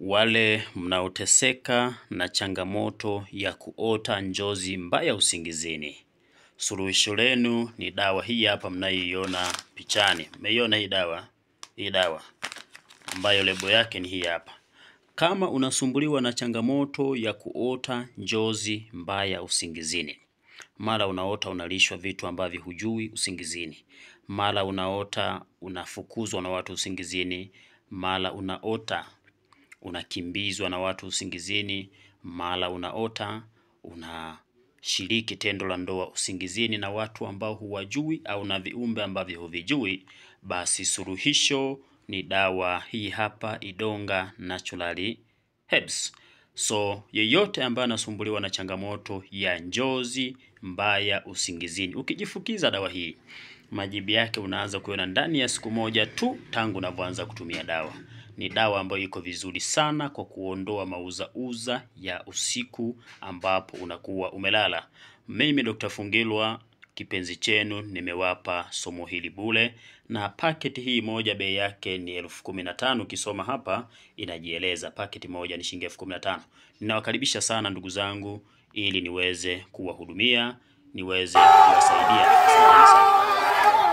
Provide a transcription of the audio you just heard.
Wale mnaoteseka na changamoto ya kuota njozi mbaya usingizini, suluhisho lenu ni dawa hii hapa mnayoiona pichani. Mmeiona hii dawa? Hii dawa ambayo lebo yake ni hii hapa. Kama unasumbuliwa na changamoto ya kuota njozi mbaya usingizini, mara unaota unalishwa vitu ambavyo hujui usingizini, mara unaota unafukuzwa na watu usingizini, mara unaota unakimbizwa na watu usingizini, mara unaota unashiriki tendo la ndoa usingizini na watu ambao huwajui au na viumbe ambavyo huvijui, basi suluhisho ni dawa hii hapa, Idonga Naturally Herbs. So yeyote ambaye anasumbuliwa na changamoto ya njozi mbaya usingizini, ukijifukiza dawa hii, majibu yake unaanza kuona ndani ya siku moja tu tangu unavyoanza kutumia dawa. Ni dawa ambayo iko vizuri sana kwa kuondoa mauzauza ya usiku ambapo unakuwa umelala. Mimi Dr. Fungilwa kipenzi chenu nimewapa somo hili bure, na paketi hii moja bei yake ni 15,000. Kisoma hapa inajieleza paketi moja ni shilingi 15,000. Ninawakaribisha sana ndugu zangu ili niweze kuwahudumia, niweze kuwasaidia. Asante sana.